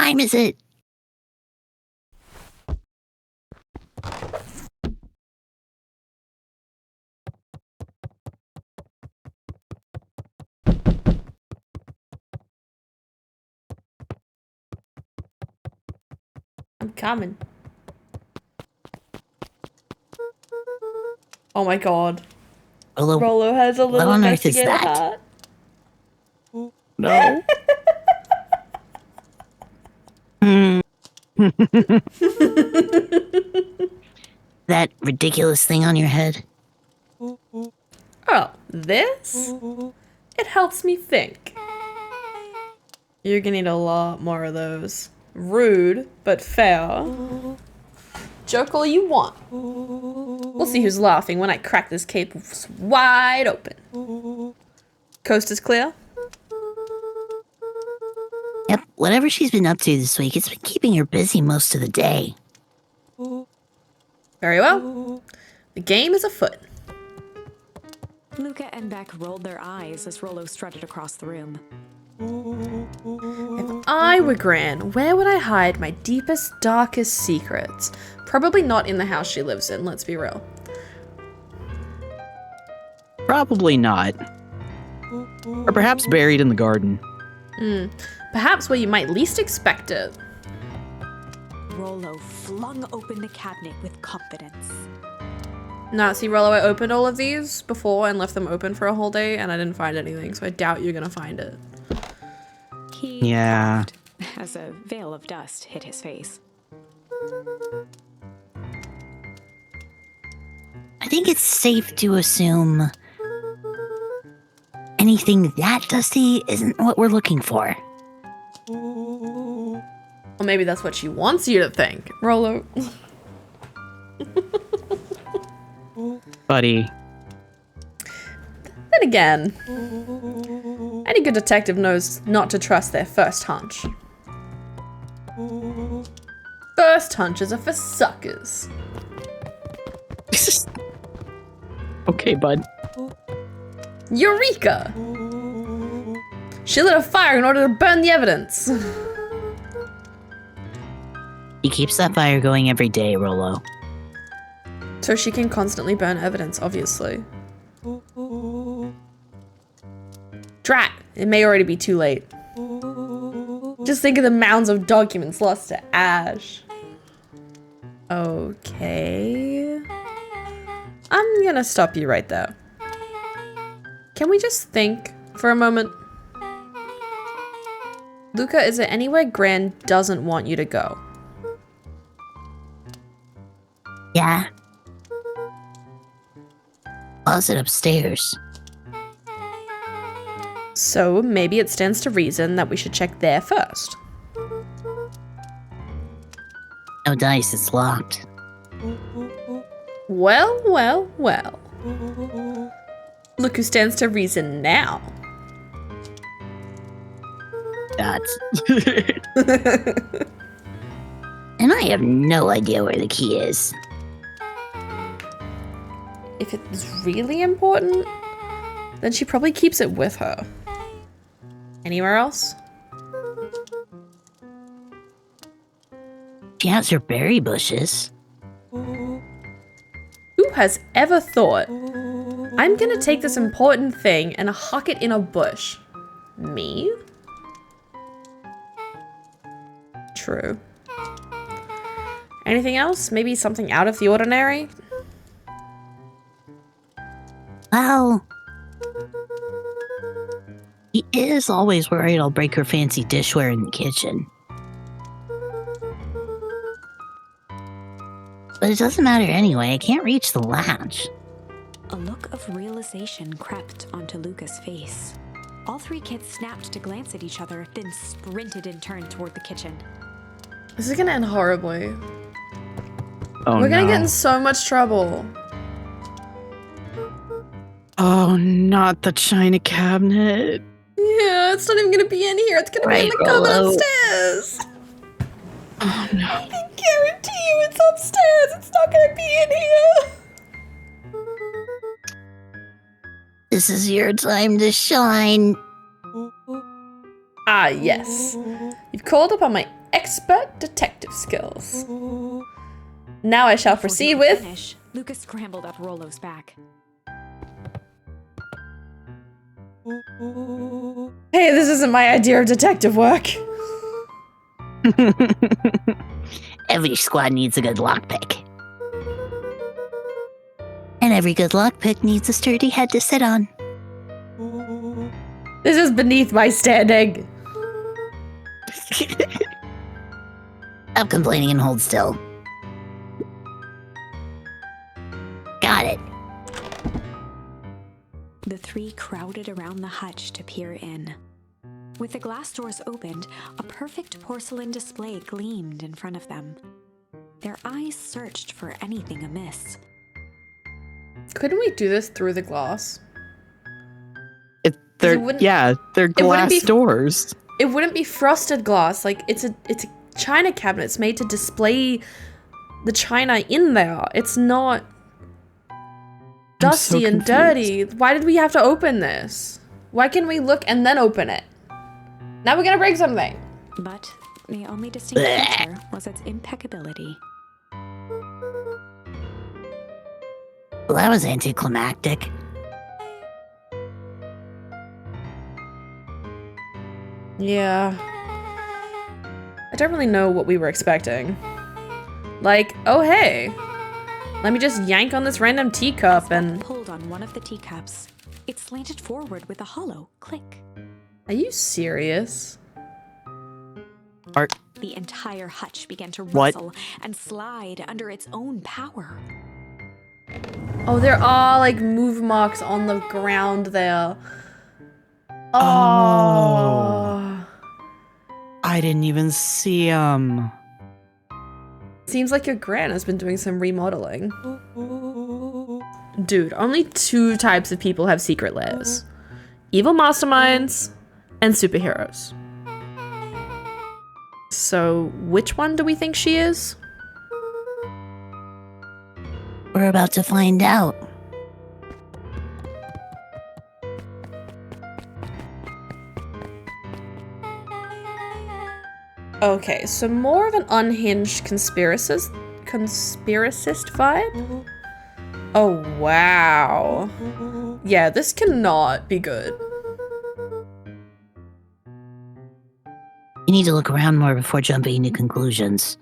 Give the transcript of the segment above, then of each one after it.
time is it? I'm coming. Oh my god. Rollo has a little what on earth is investigator that? heart. No. That ridiculous thing on your head? Oh, this? It helps me think. You're gonna need a lot more of those. Rude, but fair. Joke all you want. We'll see who's laughing when I crack this cape wide open. Coast is clear? Yep, whatever she's been up to this week, it's been keeping her busy most of the day. Very well. The game is afoot. Luca and Beck rolled their eyes as Rollo strutted across the room. If I were Gran, where would I hide my deepest, darkest secrets? Probably not in the house she lives in, let's be real. Probably not. Or perhaps buried in the garden. Perhaps where you might least expect it. Rollo flung open the cabinet with confidence. Nah, see, Rollo, I opened all of these before and left them open for a whole day, and I didn't find anything, so I doubt you're gonna find it. He Yeah. coughed as a veil of dust hit his face. I think it's safe to assume anything that dusty isn't what we're looking for. Or maybe that's what she wants you to think. Rollo. Buddy. Then again, any good detective knows not to trust their first hunch. First hunches are for suckers. Okay, bud. Eureka! She lit a fire in order to burn the evidence. He keeps that fire going every day, Rollo. So she can constantly burn evidence, obviously. Drat! It may already be too late. Just think of the mounds of documents lost to ash. Okay. I'm gonna stop you right there. Can we just think for a moment? Luca, is there anywhere Gran doesn't want you to go? Yeah. Closet upstairs. So maybe it stands to reason that we should check there first. No dice, it's locked. Well, well, well. Look who stands to reason now. Dots. And I have no idea where the key is. If it's really important, then she probably keeps it with her. Anywhere else? She has her berry bushes. Who has ever thought, I'm gonna take this important thing and huck it in a bush? Me? True. Anything else? Maybe something out of the ordinary? Well, he is always worried I'll break her fancy dishware in the kitchen. But it doesn't matter anyway, I can't reach the latch. A look of realization crept onto Luca's face. All three kids snapped to glance at each other, then sprinted in turn toward the kitchen. This is gonna end horribly. Oh, We're gonna no. get in so much trouble. Oh, not the china cabinet. Yeah, it's not even gonna be in here. It's gonna be in Right, the cupboard Rollo. upstairs. Oh, no. I guarantee you it's upstairs. It's not gonna be in here. This is your time to shine. Ah, yes. You've called upon my expert detective skills. Now I shall Before he proceed could with... finish, Luca scrambled up Rollo's back. Hey, this isn't my idea of detective work. Every squad needs a good lockpick. And every good lockpick needs a sturdy head to sit on. This is beneath my standing. Stop complaining and hold still. Got it. The three crowded around the hutch to peer in. With the glass doors opened, a perfect porcelain display gleamed in front of them. Their eyes searched for anything amiss. Couldn't we do this through the glass? They're wouldn't- they're it wouldn't glass be- doors. It wouldn't be frosted glass. Like, it's a china cabinet. It's made to display the china in there. It's not dusty and dirty. Why did we have to open this? Why can't we look and then open it? Now we're gonna break something. But the only distinct feature was its impeccability. Well, that was anticlimactic. Yeah. I don't really know what we were expecting. Like, oh hey, let me just yank on this random teacup and... Pulled on one of the teacups. It slanted forward with a hollow click. Are you serious? The entire hutch began to What? rustle and slide under its own power. Oh, there are like move marks on the ground there. Oh. I didn't even see Seems like your gran has been doing some remodeling. Dude, only 2 types of people have secret lairs. Evil masterminds and superheroes. So, which one do we think she is? We're about to find out. Okay, so more of an unhinged conspiracist vibe? Oh, wow. Yeah, this cannot be good. You need to look around more before jumping to conclusions.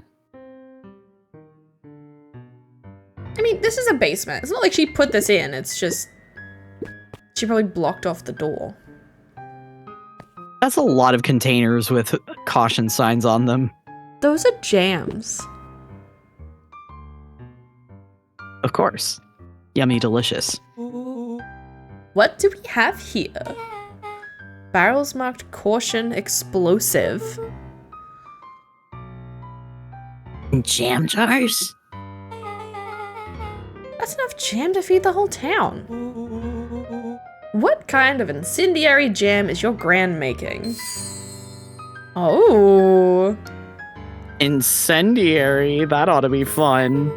I mean, this is a basement. It's not like she put this in, it's just... She probably blocked off the door. That's a lot of containers with caution signs on them. Those are jams. Of course. Yummy delicious. What do we have here? Barrels marked caution explosive. Jam jars? That's enough jam to feed the whole town. What kind of incendiary jam is your gran making? Oh. Incendiary. That ought to be fun.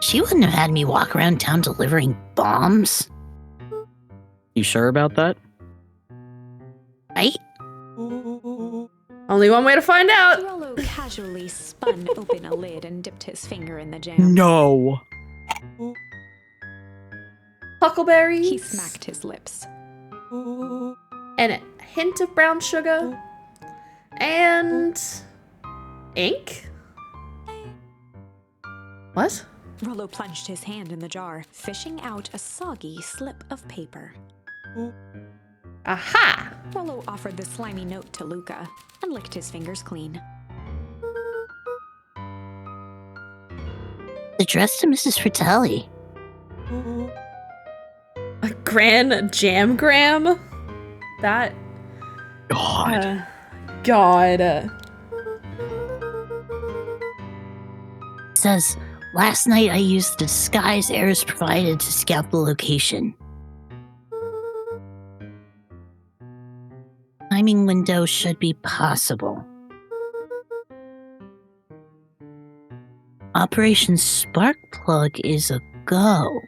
She wouldn't have had me walk around town delivering bombs, You sure about that? right? Only one way to find out. Rollo casually spun open a lid and dipped his finger in the jam. No. Huckleberries. He smacked his lips. And a hint of brown sugar. And... ink? What? Rollo plunged his hand in the jar, fishing out a soggy slip of paper. Aha! Rollo offered the slimy note to Luca and licked his fingers clean. Addressed to Mrs. Fratelli. A gran jamgram? That... God. God. Says, last night I used the disguise Eris provided to scout the location. Timing window should be possible. Operation Sparkplug is a go.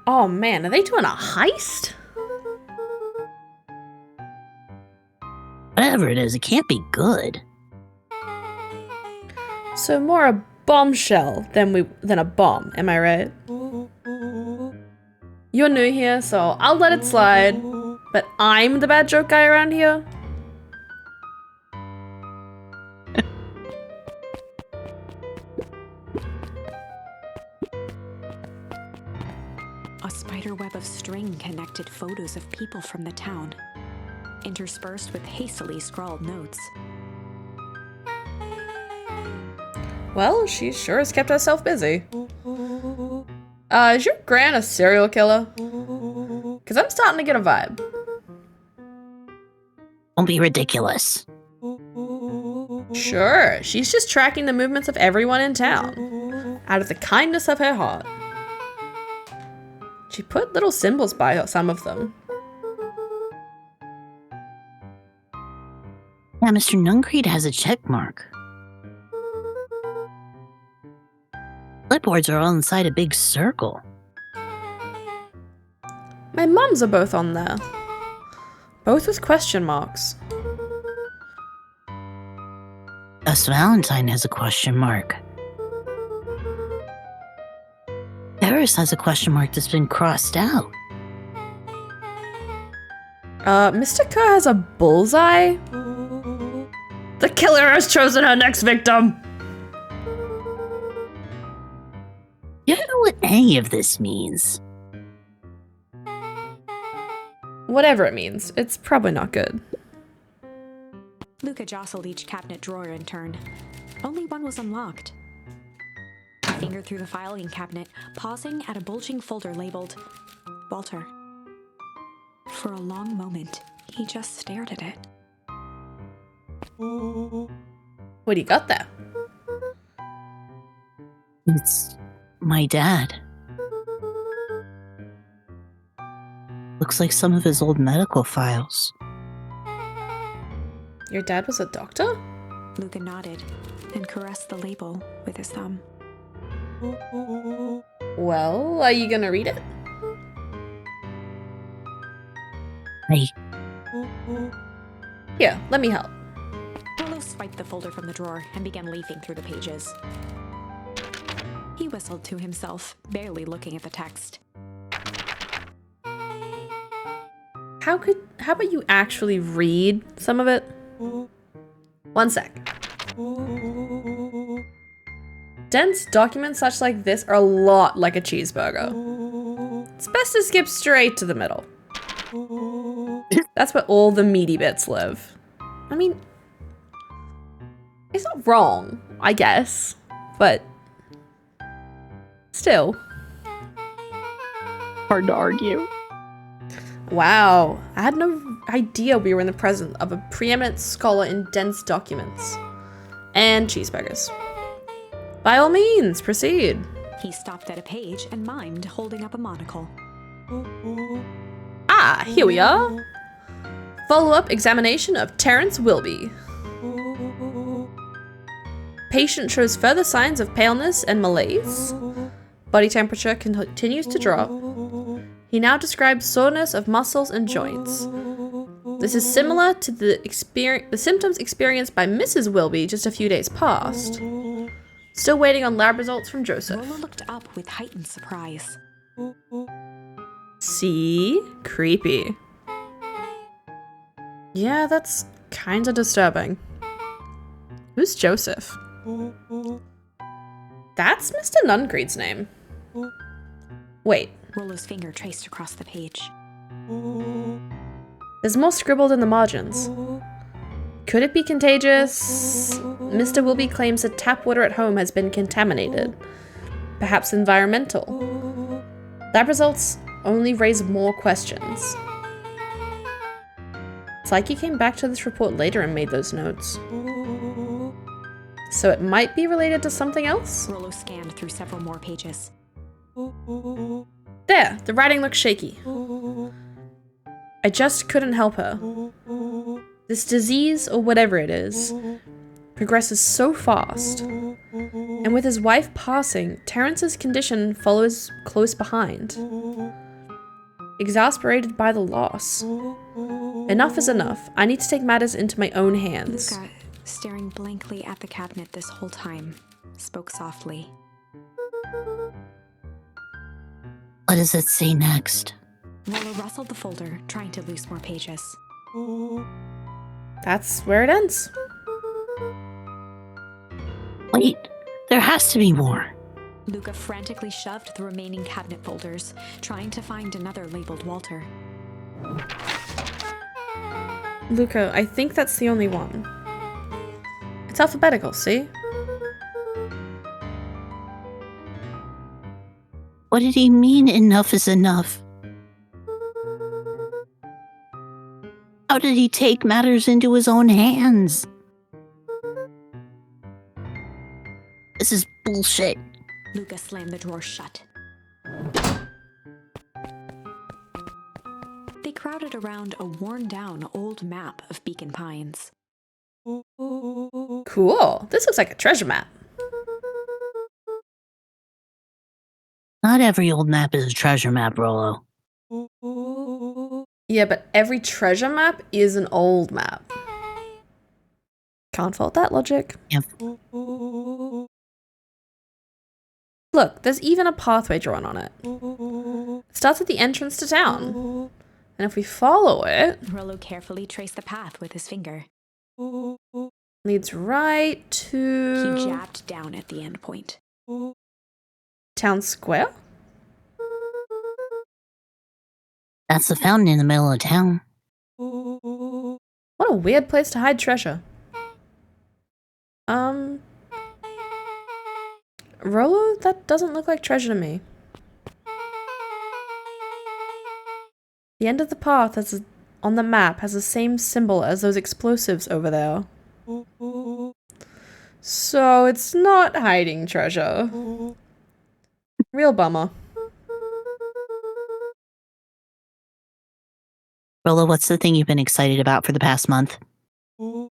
Oh man, are they doing a heist? Whatever it is, it can't be good. So more a bombshell than a bomb, am I right? You're new here, so I'll let it slide. But I'm the bad joke guy around here? A spiderweb of string connected photos of people from the town, interspersed with hastily scrawled notes. Well, she sure has kept herself busy. Is your gran a serial killer? Because I'm starting to get a vibe. Don't be ridiculous. Sure, she's just tracking the movements of everyone in town, out of the kindness of her heart. She put little symbols by some of them. Yeah, Mr. Nuncreed has a check mark. Clipboards are all inside a big circle. My mums are both on there. Both with question marks. Gus Valentine has a question mark. Ferris has a question mark that's been crossed out. Mr. Kerr has a bullseye? The killer has chosen her next victim! You don't know what any of this means. Whatever it means, it's probably not good. Luca jostled each cabinet drawer in turn. Only one was unlocked. He fingered through the filing cabinet, pausing at a bulging folder labeled Walter. For a long moment, he just stared at it. What do you got there? It's my dad. Looks like some of his old medical files. Your dad was a doctor? Luca nodded and caressed the label with his thumb. Well, are you gonna read it? Hey, Here, let me help. Willow swiped the folder from the drawer and began leafing through the pages. He whistled to himself, barely looking at the text. How about you actually read some of it? 1 sec. Dense documents such like this are a lot like a cheeseburger. It's best to skip straight to the middle. That's where all the meaty bits live. I mean, it's not wrong, I guess, but still. Hard to argue. Wow, I had no idea we were in the presence of a preeminent scholar in dense documents. And cheeseburgers. By all means, proceed. He stopped at a page and mimed, holding up a monocle. Ah, here we are. Follow-up examination of Terence Wilby. Patient shows further signs of paleness and malaise. Body temperature continues to drop. He now describes soreness of muscles and joints. This is similar to the symptoms experienced by Mrs. Wilby just a few days past. Still waiting on lab results from Joseph. Lola looked up with heightened surprise. See? Creepy. Yeah, that's kinda disturbing. Who's Joseph? That's Mr. Nuncreed's name. Wait, Rollo's finger traced across the page. there's more scribbled in the margins. Could it be contagious? Mr. Wilby claims that tap water at home has been contaminated. Perhaps environmental. Lab results only raise more questions. It's like he came back to this report later and made those notes. So it might be related to something else? Rollo scanned through several more pages. There, the writing looks shaky. I just couldn't help her. This disease, or whatever it is, progresses so fast. And with his wife passing, Terrence's condition follows close behind. Exasperated by the loss, Enough is enough. I need to take matters into my own hands. Luca, staring blankly at the cabinet this whole time, spoke softly. What does it say next? Rollo rustled the folder, trying to loose more pages. That's where it ends. Wait, there has to be more. Luca frantically shoved the remaining cabinet folders, trying to find another labeled Walter. Luca, I think that's the only one. It's alphabetical, see? What did he mean enough is enough? How did he take matters into his own hands? This is bullshit. Luca slammed the drawer shut. They crowded around a worn-down old map of Beacon Pines. Cool. This looks like a treasure map. Not every old map is a treasure map, Rollo. Yeah, but every treasure map is an old map. Can't fault that logic. Yep. Look, there's even a pathway drawn on it. It starts at the entrance to town. And if we follow it, Rollo carefully traced the path with his finger. leads right He to jabbed down at the end point. town square? That's the fountain in the middle of town. What a weird place to hide treasure. Rollo, that doesn't look like treasure to me. The end of the path on the map has the same symbol as those explosives over there. So it's not hiding treasure. Real bummer. Rollo, what's the thing you've been excited about for the past month? The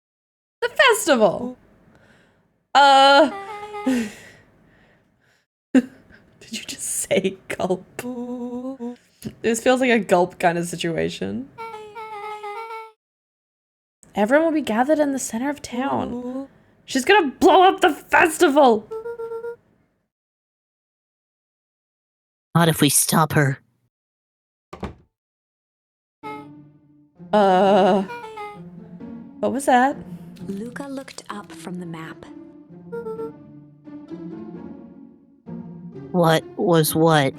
festival! Did you just say gulp? This feels like a gulp kind of situation. Everyone will be gathered in the center of town. She's gonna blow up the festival! Not if we stop her. What was that? Luca looked up from the map. What was what?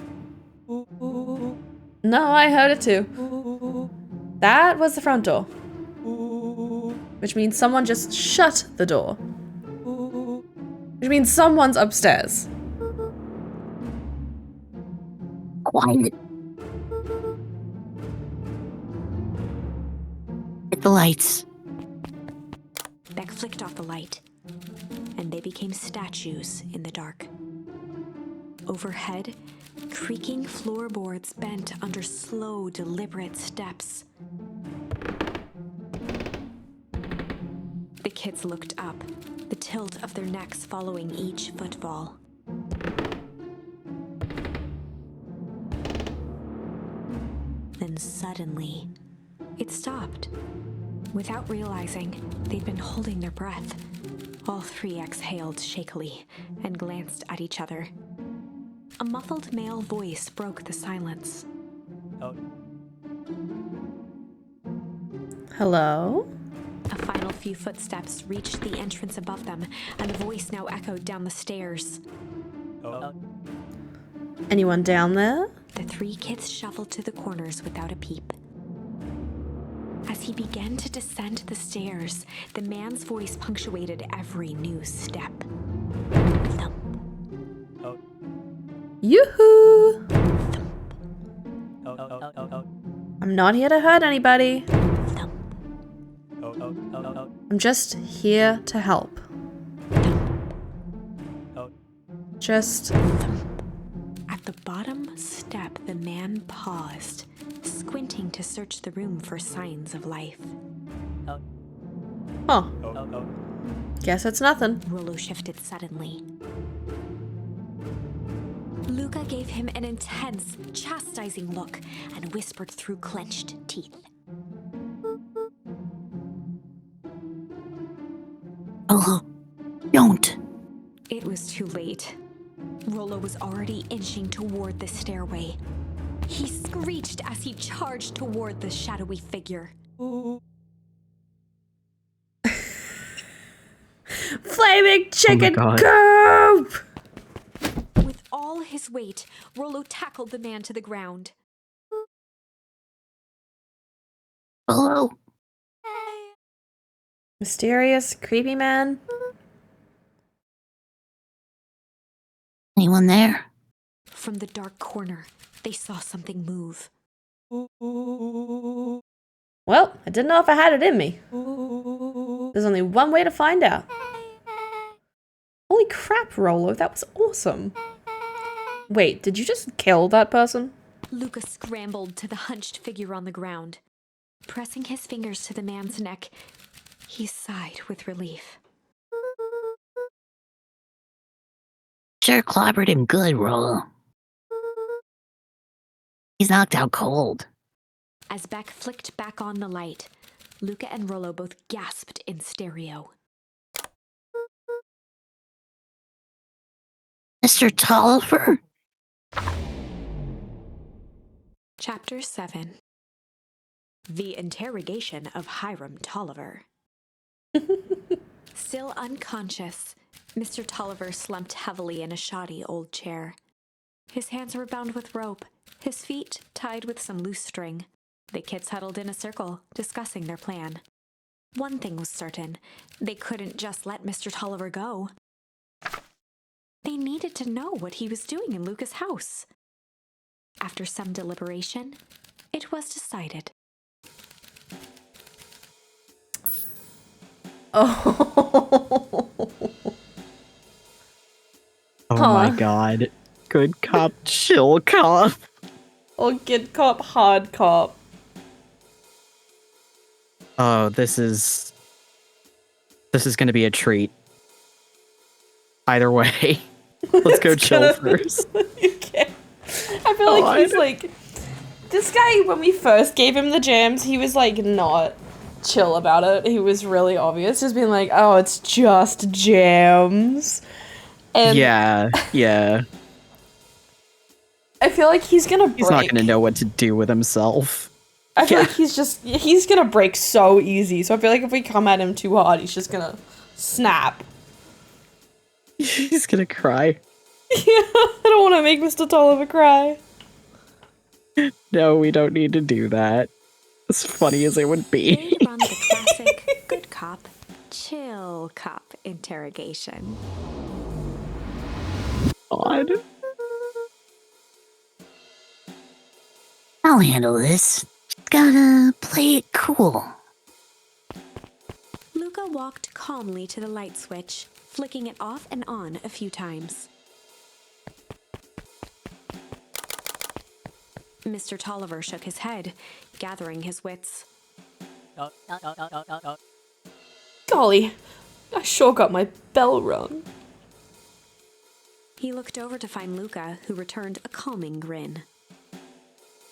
No, I heard it too. That was the front door. Which means someone just shut the door. Which means someone's upstairs. Quiet. Hit the lights. Beck flicked off the light, and they became statues in the dark. Overhead, creaking floorboards bent under slow, deliberate steps. The kids looked up, the tilt of their necks following each footfall. Then suddenly, it stopped. Without realizing, they'd been holding their breath. All three exhaled shakily and glanced at each other. A muffled male voice broke the silence. Hello? A final few footsteps reached the entrance above them, and the voice now echoed down the stairs. Anyone down there? The three kids shuffled to the corners without a peep. As he began to descend the stairs, the man's voice punctuated every new step. Thump, Yoo-hoo! thump, I'm not here to hurt anybody. thump, I'm just here to help. Just At the bottom step, the man paused, squinting to search the room for signs of life. huh. Guess it's nothing. Rollo shifted suddenly. Luca gave him an intense, chastising look and whispered through clenched teeth. Oh, don't. It was too late. Rollo was already inching toward the stairway. He screeched as he charged toward the shadowy figure. Flaming chicken God. coop! With all his weight, Rollo tackled the man to the ground. Hello? Mysterious, creepy man. Anyone there? From the dark corner, they saw something move. Well, I didn't know if I had it in me. There's only one way to find out. Holy crap, Rollo, that was awesome. Wait, did you just kill that person? Luca scrambled to the hunched figure on the ground. Pressing his fingers to the man's neck, he sighed with relief. Sure clobbered him good, Rollo. He's knocked out cold. As Beck flicked back on the light, Luca and Rollo both gasped in stereo. Mr. Tolliver? Chapter 7. The Interrogation of Hiram Tolliver. Still unconscious, Mr. Tolliver slumped heavily in a shoddy old chair. His hands were bound with rope, his feet tied with some loose string. The kids huddled in a circle, discussing their plan. One thing was certain, they couldn't just let Mr. Tolliver go. They needed to know what he was doing in Luca's house. After some deliberation, it was decided. Oh. Oh Huh. my god. Good cop, chill cop. Oh, good cop, hard cop. Oh, this is gonna be a treat. Either way. Let's go chill first. Okay. I feel like he's like... This guy, when we first gave him the jams, he was like not chill about it. He was really obvious. Just being like, oh, it's just jams. And Yeah. I feel like he's gonna break. He's not gonna know what to do with himself. I feel like he's gonna break so easy. So I feel like if we come at him too hard, he's just gonna snap. He's gonna cry. Yeah, I don't want to make Mr. Tolliver cry. No, we don't need to do that. As funny as it would be. They'd run the classic good cop, chill cop interrogation. God. I'll handle this. Just gotta play it cool. Luca walked calmly to the light switch, flicking it off and on a few times. Mr. Tolliver shook his head, gathering his wits. Golly, I sure got my bell rung. He looked over to find Luca, who returned a calming grin.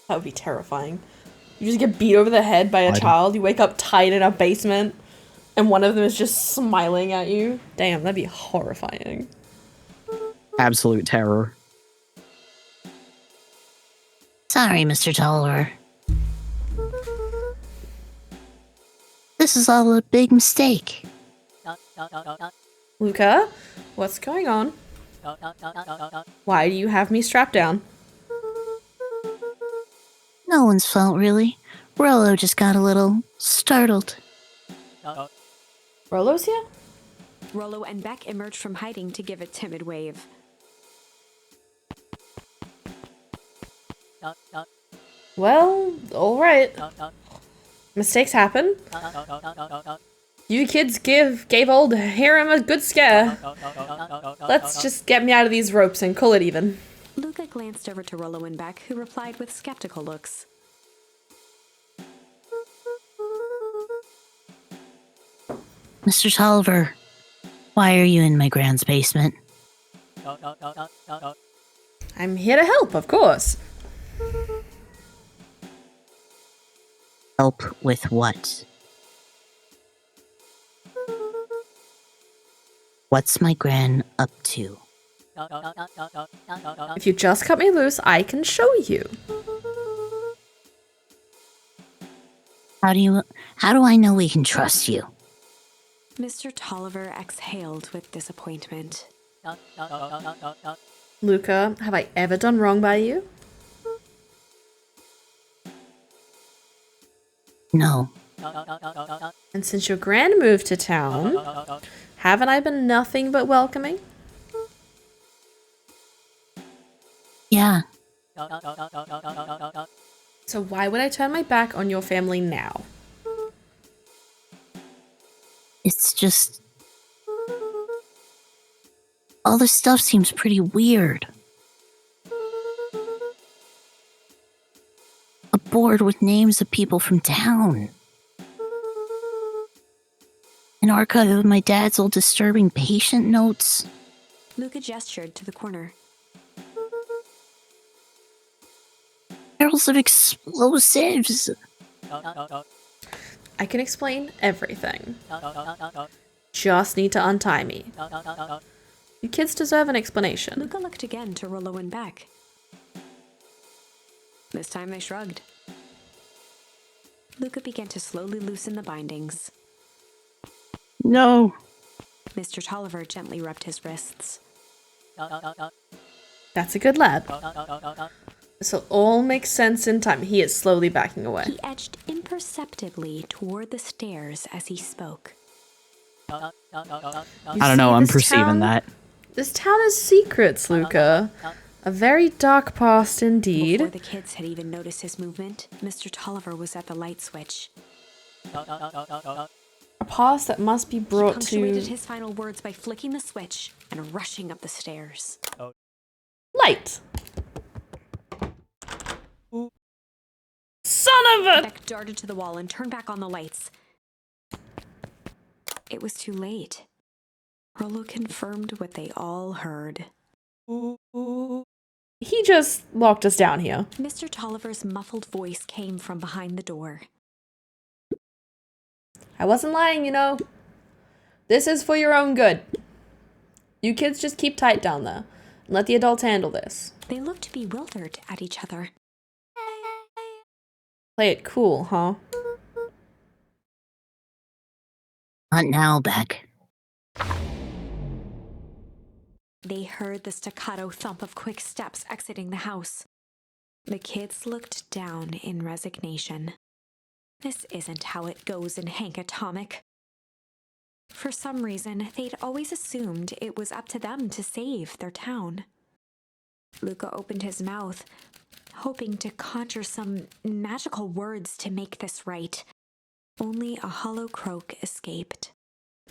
That would be terrifying. You just get beat over the head by a child, you wake up tied in a basement, and one of them is just smiling at you. Damn, that'd be horrifying. Absolute terror. Sorry, Mr. Tolliver. This is all a big mistake. Luca, what's going on? Why do you have me strapped down? No one's fault, really. Rollo just got a little startled. Rollo's here? Rollo and Beck emerged from hiding to give a timid wave. Well, alright. Mistakes happen. You kids gave old Hiram a good scare. Let's just get me out of these ropes and call it even. Luca glanced over to Rollo and Beck, who replied with skeptical looks. Mr. Tolliver, why are you in my grand's basement? I'm here to help, of course. Help with what? What's my gran up to? If you just cut me loose, I can show you. How do I know we can trust you? Mr. Tolliver exhaled with disappointment. Luca, have I ever done wrong by you? No. And since your gran moved to town, haven't I been nothing but welcoming? Yeah. So why would I turn my back on your family now? It's just... all this stuff seems pretty weird. A board with names of people from town. An archive of my dad's old disturbing patient notes. Luca gestured to the corner. Barrels of explosives. I can explain everything. Just need to untie me. You kids deserve an explanation. Luca looked again to Rollo and Beck. This time they shrugged. Luca began to slowly loosen the bindings. No. Mr. Tolliver gently rubbed his wrists. That's a good lad. This will all make sense in time. He is slowly backing away. He edged imperceptibly toward the stairs as he spoke. You I don't know, see, I'm this perceiving town- that. This town has secrets, Luca. A very dark past indeed. Before the kids had even noticed his movement, Mr. Tolliver was at the light switch. A past that must be brought Punctuated to his final words by flicking the switch and rushing up the stairs. light. Son of a... Beck darted to the wall and turned back on the lights. It was too late. Rollo confirmed what they all heard. He just locked us down here. Mr. Tolliver's muffled voice came from behind the door. I wasn't lying, you know. This is for your own good. You kids just keep tight down there and let the adults handle this. They looked bewildered at each other. Play it cool, huh? Not now, Beck. They heard the staccato thump of quick steps exiting the house. The kids looked down in resignation. This isn't how it goes in Hank Atomic. For some reason, they'd always assumed it was up to them to save their town. Luca opened his mouth, hoping to conjure some magical words to make this right. Only a hollow croak escaped.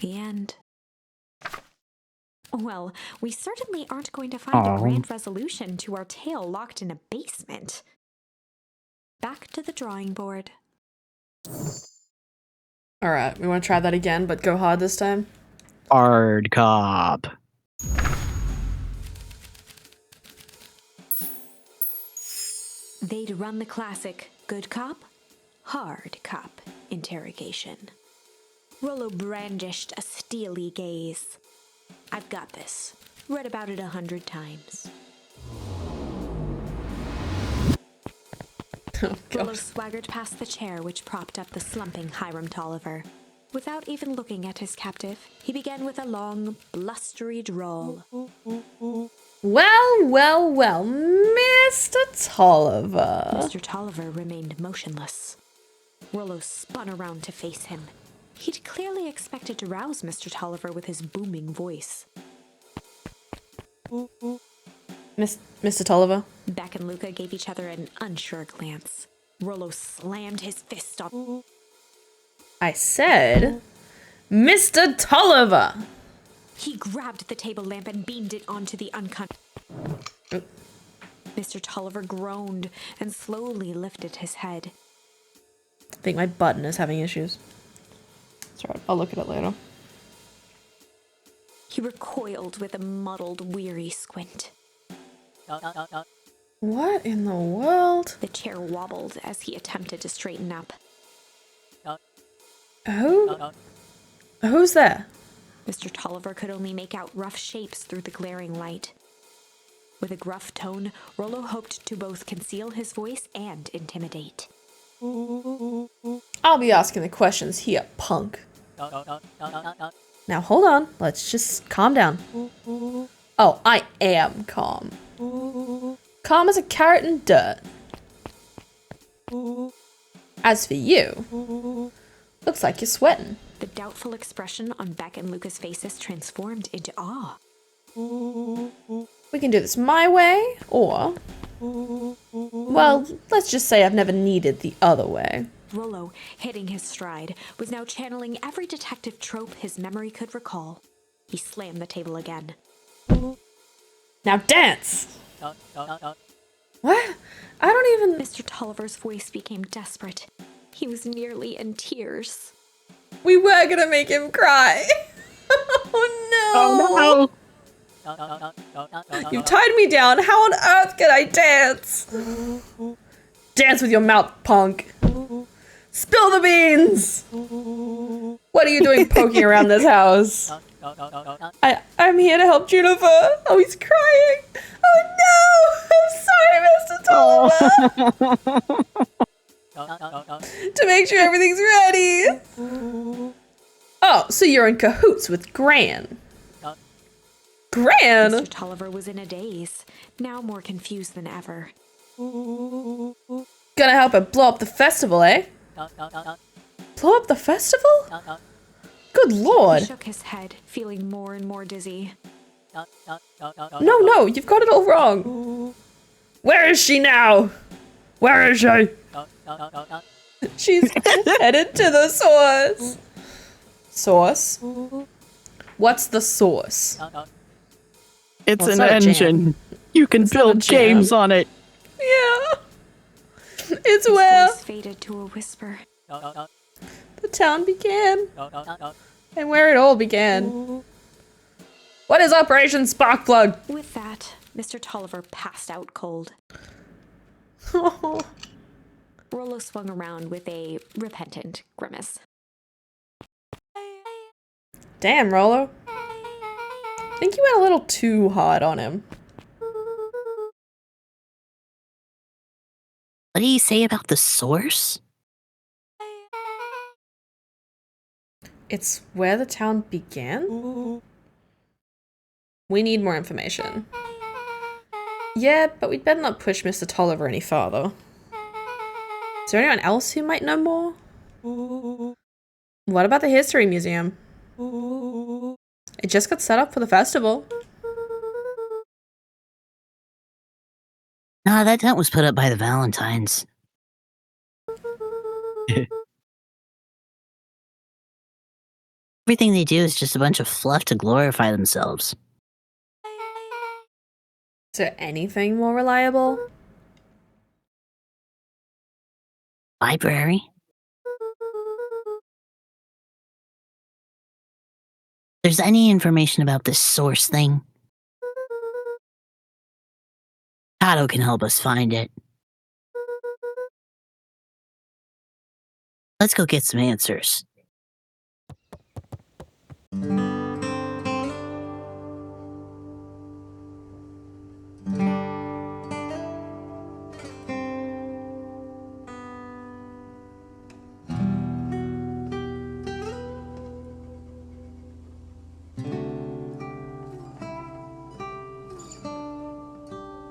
The end. Well, we certainly aren't going to find a grand resolution to our tale locked in a basement. Back to the drawing board. Alright, we want to try that again, but go hard this time. Hard cop. They'd run the classic good cop, hard cop interrogation. Rollo brandished a steely gaze. I've got this. Read about it 100 times. Oh, Rollo God. swaggered past the chair which propped up the slumping Hiram Tolliver. Without even looking at his captive, he began with a long, blustery drawl. Well, well, well, Mr. Tolliver. Mr. Tolliver remained motionless. Rollo spun around to face him. He'd clearly expected to rouse Mr. Tolliver with his booming voice. Mr. Tolliver? Beck and Luca gave each other an unsure glance. Rollo slammed his fist on. I said, Mr. Tolliver! He grabbed the table lamp and beamed it onto the unconscious. Mr. Tolliver groaned and slowly lifted his head. I think my button is having issues. That's right, I'll look at it later. He recoiled with a muddled, weary squint. What in the world? The chair wobbled as he attempted to straighten up. Who's there? Mr. Tolliver could only make out rough shapes through the glaring light. With a gruff tone, Rollo hoped to both conceal his voice and intimidate. I'll be asking the questions here, punk. Now hold on, let's just calm down. Oh, I am calm. Calm as a carrot in dirt. As for you, looks like you're sweating. The doubtful expression on Beck and Luca's faces transformed into awe. We can do this my way, or... well, let's just say I've never needed the other way. Rollo, hitting his stride, was now channeling every detective trope his memory could recall. He slammed the table again. Now dance! What? I don't even... Mr. Tolliver's voice became desperate. He was nearly in tears. We were gonna make him cry! Oh no! You tied me down. How on earth can I dance? Dance with your mouth, punk. Spill the beans. What are you doing poking around this house? I'm here to help Juniper. Oh, he's crying. Oh no! I'm sorry, Mr. Tolliver. To make sure everything's ready. Oh, so you're in cahoots with Gran. Gran? Mr. Tolliver was in a daze, now more confused than ever. Gonna help it blow up the festival, eh? Blow up the festival? Good He lord. shook his head, feeling more and more dizzy. No, you've got it all wrong. Where is she now? Where is she? She's headed to the source. Source? What's the source? It's Well, an not a jam. engine. You can not a build jam. games on it. Yeah. It's His where voice faded to a whisper. the town began. And where it all began. What is Operation Sparkplug? With that, Mr. Tolliver passed out cold. Rollo swung around with a repentant grimace. Damn, Rollo. I think you went a little too hard on him. What do you say about the source? It's where the town began? We need more information. Yeah, but we'd better not push Mr. Tolliver any farther. Is there anyone else who might know more? What about the History Museum? It just got set up for the festival. Nah, that tent was put up by the Valentines. Everything they do is just a bunch of fluff to glorify themselves. Is there anything more reliable? Library? If there's any information about this source thing, Tato can help us find it. Let's go get some answers.